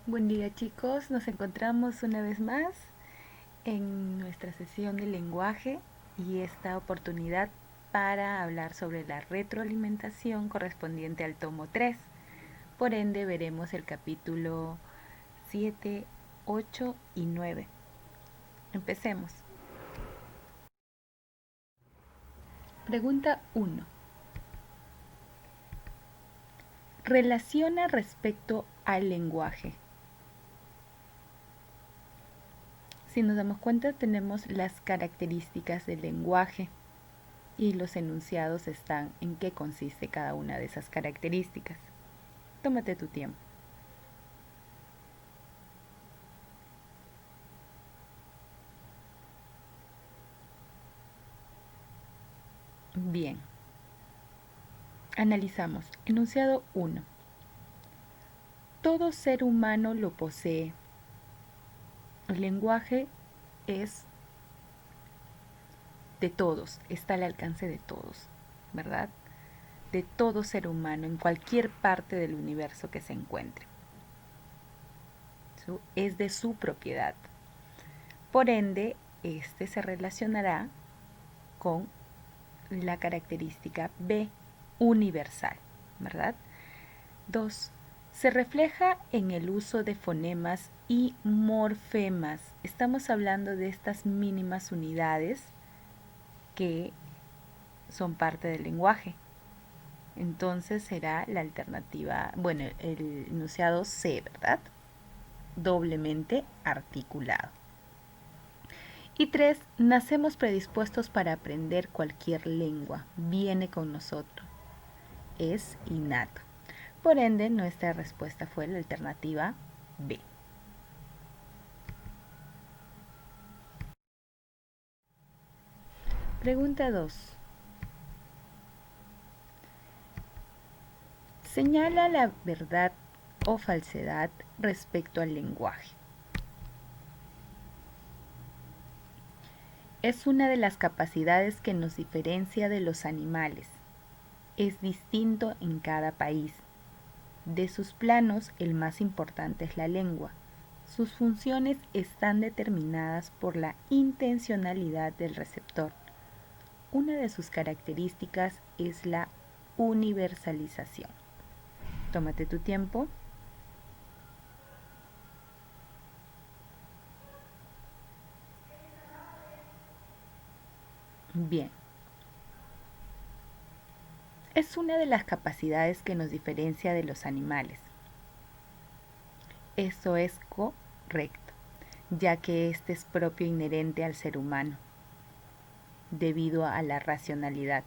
Buen día chicos, nos encontramos una vez más en nuestra sesión de lenguaje y esta oportunidad para hablar sobre la retroalimentación correspondiente al tomo 3. Por ende veremos el capítulo 7, 8 y 9. Empecemos. Pregunta 1. Relaciona respecto al lenguaje. Si nos damos cuenta, tenemos las características del lenguaje y los enunciados están en qué consiste cada una de esas características. Tómate tu tiempo. Bien, analizamos. Enunciado 1. Todo ser humano lo posee. El lenguaje es de todos, está al alcance de todos, ¿verdad? De todo ser humano en cualquier parte del universo que se encuentre. Es de su propiedad. Por ende, este se relacionará con la característica B, universal, ¿verdad? 2. Se refleja en el uso de fonemas y morfemas. Estamos hablando de estas mínimas unidades que son parte del lenguaje. Entonces será la alternativa, bueno, el enunciado C, ¿verdad? Doblemente articulado. Y 3. Nacemos predispuestos para aprender cualquier lengua. Viene con nosotros. Es innato. Por ende, nuestra respuesta fue la alternativa B. Pregunta 2. Señala la verdad o falsedad respecto al lenguaje. Es una de las capacidades que nos diferencia de los animales. Es distinto en cada país. De sus planos, el más importante es la lengua. Sus funciones están determinadas por la intencionalidad del receptor. Una de sus características es la universalización. Tómate tu tiempo. Bien. Es una de las capacidades que nos diferencia de los animales. Eso es correcto, ya que este es propio e inherente al ser humano, debido a la racionalidad.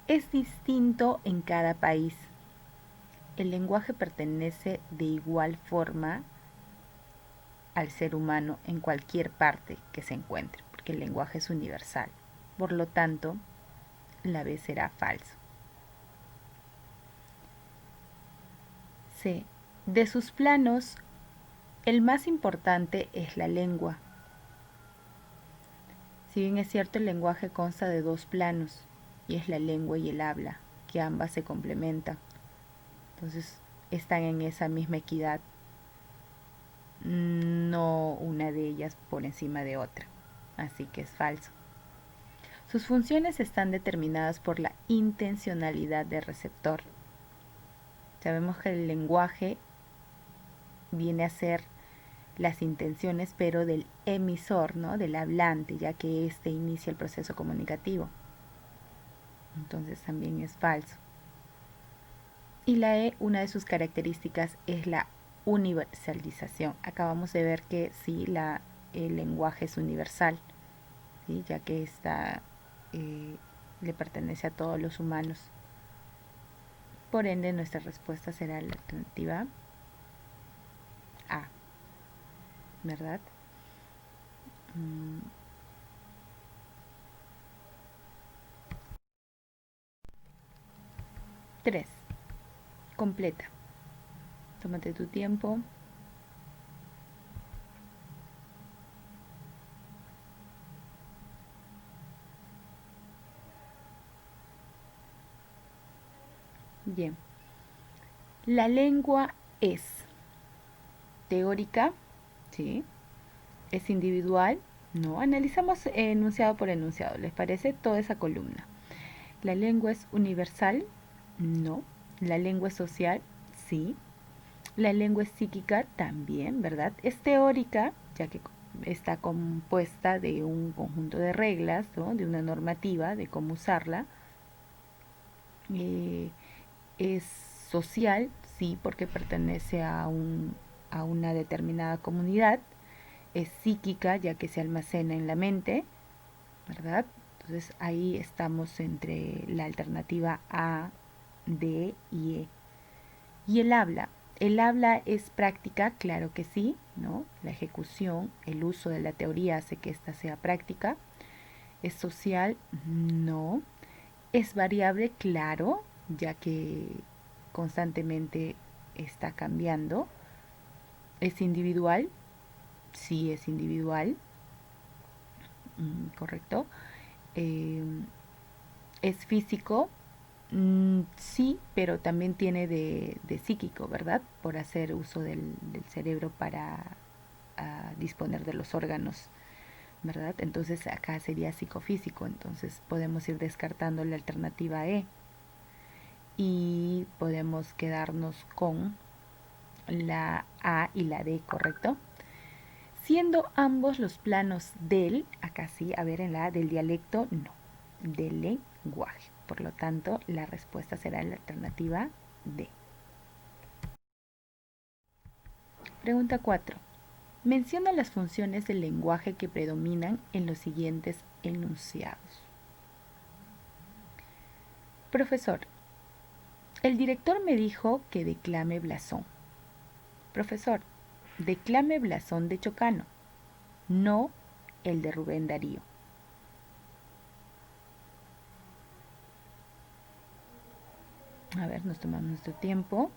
Es distinto en cada país. El lenguaje pertenece de igual forma al ser humano en cualquier parte que se encuentre, porque el lenguaje es universal. Por lo tanto, la B será falso. C. De sus planos, el más importante es la lengua. Si bien es cierto, el lenguaje consta de dos planos, y es la lengua y el habla, que ambas se complementan. Entonces, están en esa misma equidad, no una de ellas por encima de otra. Así que es falso. Sus funciones están determinadas por la intencionalidad del receptor. Sabemos que el lenguaje viene a ser las intenciones, pero del emisor, ¿no? Del hablante, ya que éste inicia el proceso comunicativo. Entonces también es falso. Y la E, una de sus características es la universalización. Acabamos de ver que sí, el lenguaje es universal, ¿sí? Ya que eh, le pertenece a todos los humanos. Por ende, nuestra respuesta será la alternativa A, ¿verdad? 3. Completa. Tómate tu tiempo. Bien. La lengua es. teórica, ¿sí? ¿Es individual? No. Analizamos enunciado por enunciado. ¿Les parece? Toda esa columna. ¿La lengua es universal? No. ¿La lengua es social? Sí. ¿La lengua es psíquica? También, ¿verdad? Es teórica, ya que está compuesta de un conjunto de reglas, ¿no? De una normativa, de cómo usarla. Es social, sí, porque pertenece a una determinada comunidad. Es psíquica, ya que se almacena en la mente, ¿verdad? Entonces ahí estamos entre la alternativa A, D y E. Y el habla. ¿El habla es práctica? Claro que sí, ¿no? La ejecución, el uso de la teoría hace que ésta sea práctica. ¿Es social? No. ¿Es variable? Claro, ya que constantemente está cambiando. ¿Es individual? Sí, es individual, correcto. Eh, ¿Es físico? Sí, pero también tiene de psíquico, ¿verdad? Por hacer uso del cerebro para disponer de los órganos, ¿verdad? Entonces acá sería psicofísico, entonces podemos ir descartando la alternativa E y podemos quedarnos con la A y la D, ¿correcto? Siendo ambos los planos del, acá sí, a ver, en la A del dialecto, no, del lenguaje. Por lo tanto, la respuesta será la alternativa D. Pregunta 4. Menciona las funciones del lenguaje que predominan en los siguientes enunciados. Profesor, el director me dijo que declame blasón. Profesor, declame blasón de Chocano, no el de Rubén Darío. A ver, nos tomamos nuestro tiempo.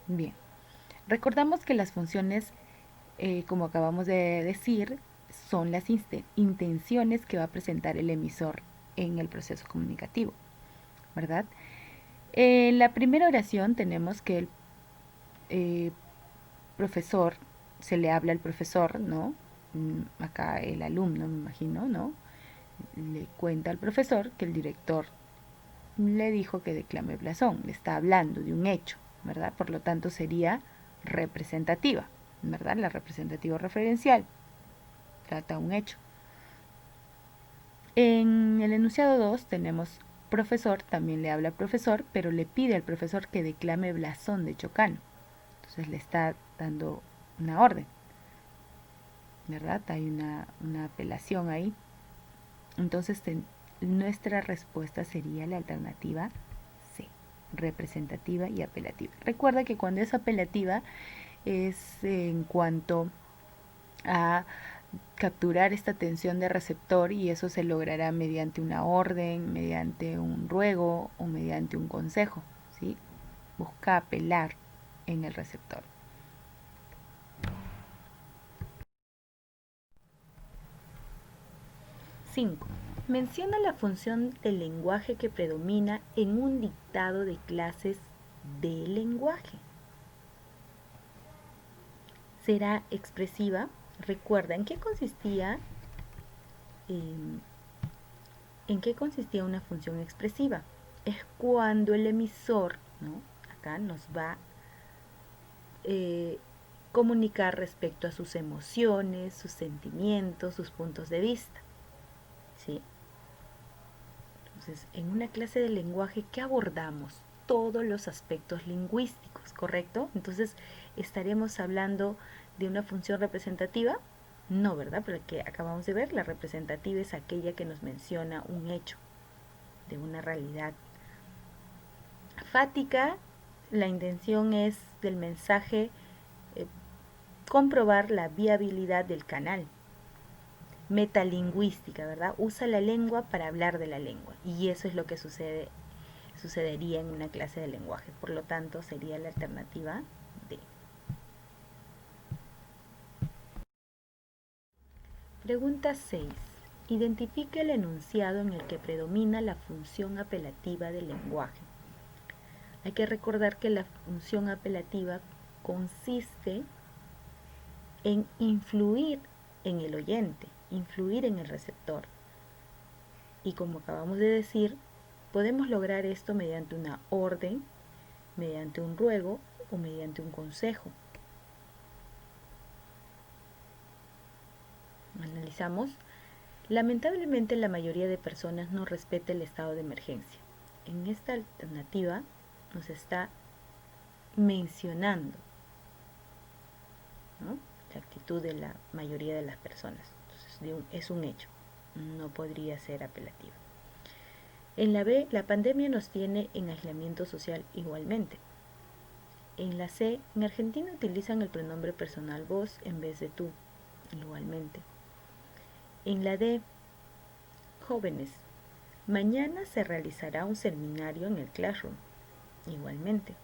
Bien, recordamos que las funciones, como acabamos de decir, son las intenciones que va a presentar el emisor en el proceso comunicativo, ¿verdad? En la primera oración tenemos que el eh, profesor, se le habla al profesor, ¿no? Acá el alumno, me imagino, ¿no? Le cuenta al profesor que el director le dijo que declame blasón, le está hablando de un hecho, ¿verdad? Por lo tanto sería representativa, ¿verdad? La representativa referencial trata un hecho. En el enunciado 2 tenemos profesor, también le habla al profesor, pero le pide al profesor que declame blasón de Chocano. Entonces le está dando una orden, ¿verdad? Hay una apelación ahí. Entonces nuestra respuesta sería la alternativa C, representativa y apelativa. Recuerda que cuando es apelativa es en cuanto a capturar esta atención de receptor y eso se logrará mediante una orden, mediante un ruego o mediante un consejo, ¿sí? Busca apelar en el receptor. 5. Menciona la función del lenguaje que predomina en un dictado de clases de lenguaje. ¿Será expresiva? Recuerda, ¿en qué consistía una función expresiva? Es cuando el emisor, ¿no? Acá nos va a comunicar respecto a sus emociones, sus sentimientos, sus puntos de vista, ¿sí? Entonces, en una clase de lenguaje, ¿qué abordamos? Todos los aspectos lingüísticos, ¿correcto? Entonces, ¿estaremos hablando de una función representativa? No, ¿verdad? Porque acabamos de ver, la representativa es aquella que nos menciona un hecho de una realidad. Fática, la intención es del mensaje comprobar la viabilidad del canal. Metalingüística, ¿verdad? Usa la lengua para hablar de la lengua. Y eso es lo que sucedería en una clase de lenguaje. Por lo tanto, sería la alternativa D. Pregunta 6. Identifique el enunciado en el que predomina la función apelativa del lenguaje. Hay que recordar que la función apelativa consiste en influir en el oyente, influir en el receptor. Y como acabamos de decir, podemos lograr esto mediante una orden, mediante un ruego o mediante un consejo. Analizamos. Lamentablemente la mayoría de personas no respeta el estado de emergencia. En esta alternativa nos está mencionando, ¿no?, la actitud de la mayoría de las personas. Entonces, es un hecho, no podría ser apelativa. En la B, la pandemia nos tiene en aislamiento social igualmente. En la C, en Argentina utilizan el pronombre personal vos en vez de tú, igualmente. En la D, jóvenes, mañana se realizará un seminario en el Classroom, igualmente,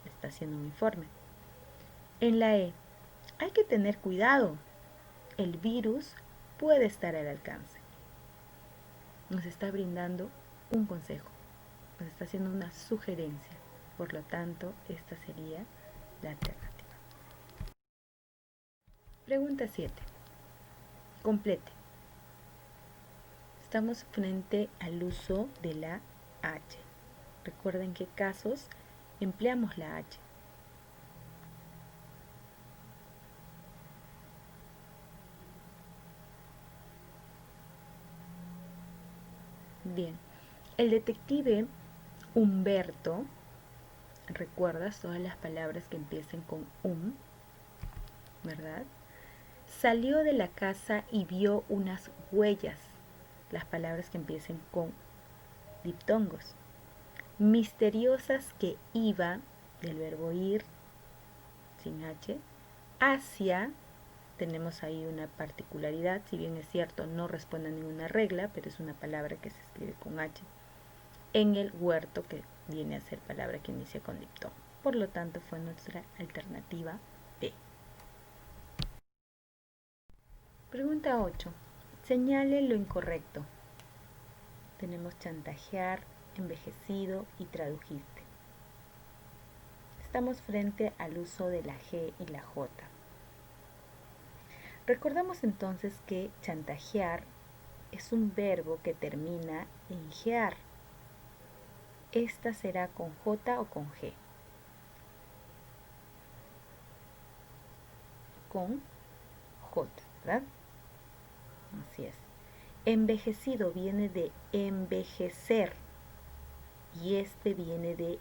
está haciendo un informe. En la E, hay que tener cuidado, el virus puede estar al alcance. Nos está brindando un consejo, nos está haciendo una sugerencia. Por lo tanto, esta sería la alternativa. Pregunta 7. Complete. Estamos frente al uso de la H. Recuerden qué casos empleamos la H. Bien, el detective Humberto, ¿recuerdas todas las palabras que empiecen con verdad? Salió de la casa y vio unas huellas, las palabras que empiecen con diptongos, misteriosas, que iba, del verbo ir, sin H, hacia, tenemos ahí una particularidad, si bien es cierto no responde a ninguna regla, pero es una palabra que se escribe con H, en el huerto, que viene a ser palabra que inicia con diptongo. Por lo tanto, fue nuestra alternativa B. Pregunta 8. Señale lo incorrecto. Tenemos chantajear, envejecido y tradujiste. Estamos frente al uso de la G y la J. Recordamos entonces que chantajear es un verbo que termina en gear. Esta será con J o con G. Con J, ¿verdad? Así es. Envejecido viene de envejecer y este viene de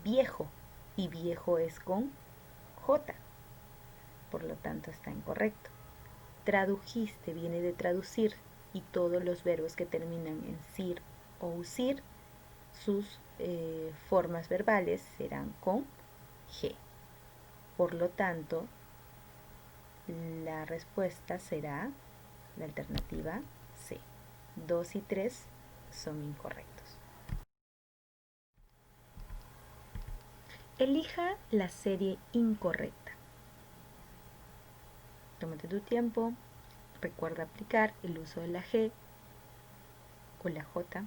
viejo, y viejo es con J, por lo tanto está incorrecto. Tradujiste viene de traducir y todos los verbos que terminan en sir o usir, sus formas verbales serán con G. Por lo tanto, la respuesta será la alternativa C. 2 y 3 son incorrectos. Elija la serie incorrecta. Tómate tu tiempo. Recuerda aplicar el uso de la G o la J.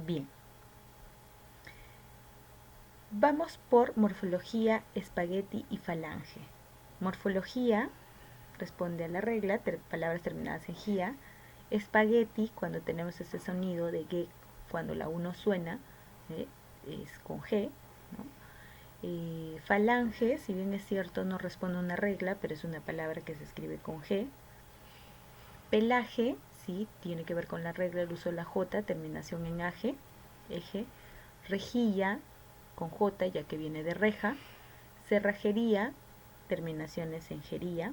Bien. Vamos por morfología, espagueti y falange. Morfología responde a la regla, palabras terminadas en gia. Espagueti, cuando tenemos este sonido de G, cuando la U no suena, es con G, ¿no? Falange, si bien es cierto, no responde a una regla, pero es una palabra que se escribe con G. Pelaje, sí, tiene que ver con la regla del uso de la J, terminación en age, eje. Rejilla, con J, ya que viene de reja. Cerrajería, terminaciones en jería,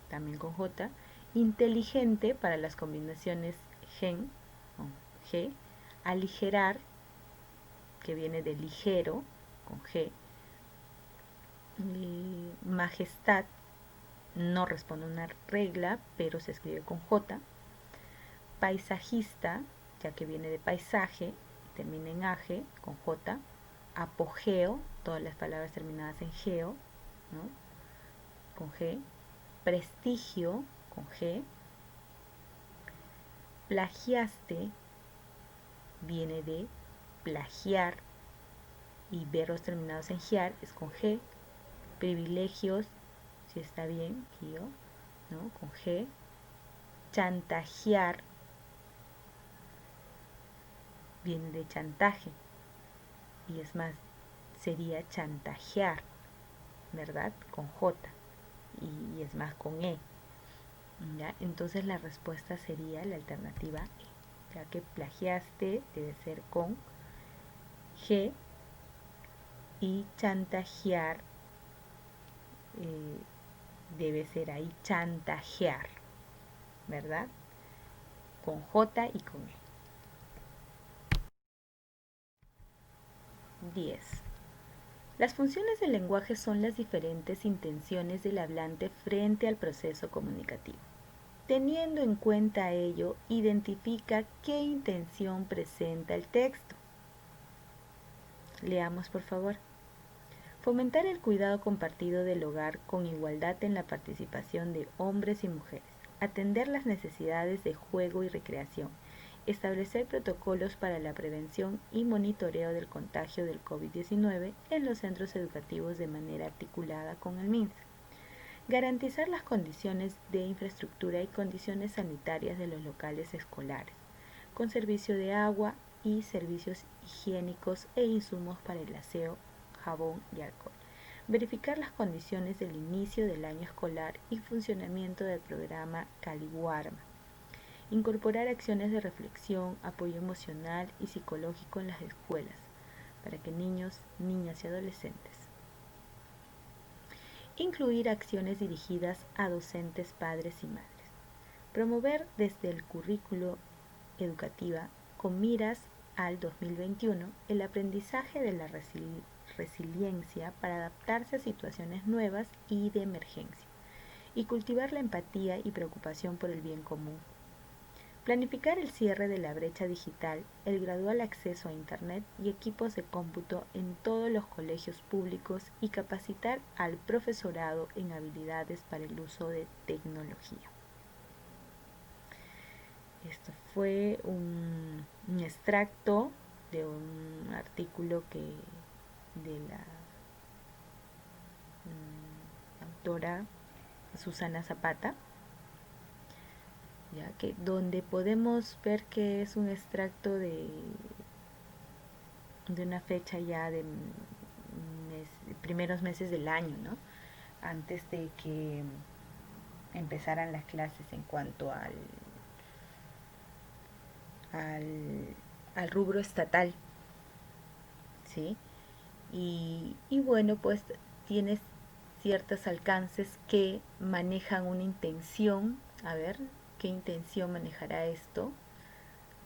también con J. Inteligente, para las combinaciones gen con G. Aligerar, que viene de ligero, con G. Majestad, no responde a una regla, pero se escribe con J. Paisajista, ya que viene de paisaje, termina en age, con J. Apogeo, todas las palabras terminadas en geo, ¿no?, con G. prestigio con G, plagiaste viene de plagiar y verbos terminados en giar es con G, privilegios, si está bien, yo, ¿no? Con G, chantajear viene de chantaje y es más, sería chantajear, ¿verdad? Con J y es más con E. ¿Ya? Entonces la respuesta sería la alternativa E, ya que plagiaste debe ser con G y chantajear debe ser ahí chantajear, ¿verdad? Con J y con E. 10. Las funciones del lenguaje son las diferentes intenciones del hablante frente al proceso comunicativo. Teniendo en cuenta ello, identifica qué intención presenta el texto. Leamos, por favor. Fomentar el cuidado compartido del hogar con igualdad en la participación de hombres y mujeres. Atender las necesidades de juego y recreación. Establecer protocolos para la prevención y monitoreo del contagio del COVID-19 en los centros educativos de manera articulada con el MINSA. Garantizar las condiciones de infraestructura y condiciones sanitarias de los locales escolares, con servicio de agua y servicios higiénicos e insumos para el aseo, jabón y alcohol. Verificar las condiciones del inicio del año escolar y funcionamiento del programa Caliwarma. Incorporar acciones de reflexión, apoyo emocional y psicológico en las escuelas, para que niños, niñas y adolescentes. Incluir acciones dirigidas a docentes, padres y madres. Promover desde el currículo educativa con miras al 2021 el aprendizaje de la resiliencia para adaptarse a situaciones nuevas y de emergencia y cultivar la empatía y preocupación por el bien común. Planificar el cierre de la brecha digital, el gradual acceso a Internet y equipos de cómputo en todos los colegios públicos y capacitar al profesorado en habilidades para el uso de tecnología. Esto fue un extracto de un artículo de la autora Susana Zapata, ya que donde podemos ver que es un extracto de una fecha ya de primeros meses del año, ¿no? Antes de que empezaran las clases en cuanto al rubro estatal, ¿sí? Y bueno, pues tienes ciertos alcances que manejan una intención, a ver, ¿qué intención manejará esto?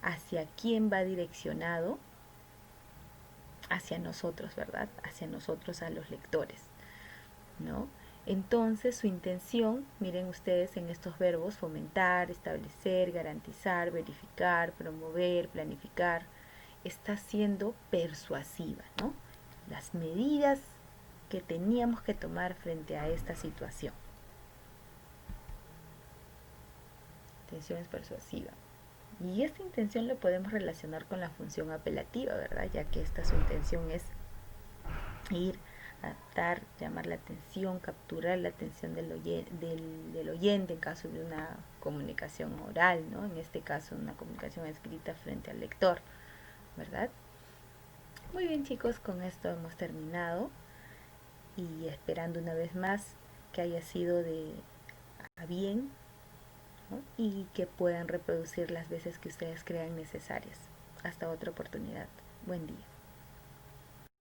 ¿Hacia quién va direccionado? Hacia nosotros, ¿verdad? Hacia nosotros, a los lectores, ¿no? Entonces su intención, miren ustedes en estos verbos, fomentar, establecer, garantizar, verificar, promover, planificar, está siendo persuasiva, ¿no? Las medidas que teníamos que tomar frente a esta situación. Intención es persuasiva. Y esta intención lo podemos relacionar con la función apelativa, ¿verdad? Ya que esta su intención es ir, adaptar, llamar la atención, capturar la atención del oyente en caso de una comunicación oral, ¿no? En este caso una comunicación escrita frente al lector, ¿verdad? Muy bien, chicos, con esto hemos terminado y esperando una vez más que haya sido de a bien, ¿no? Y que puedan reproducir las veces que ustedes crean necesarias. Hasta otra oportunidad. Buen día.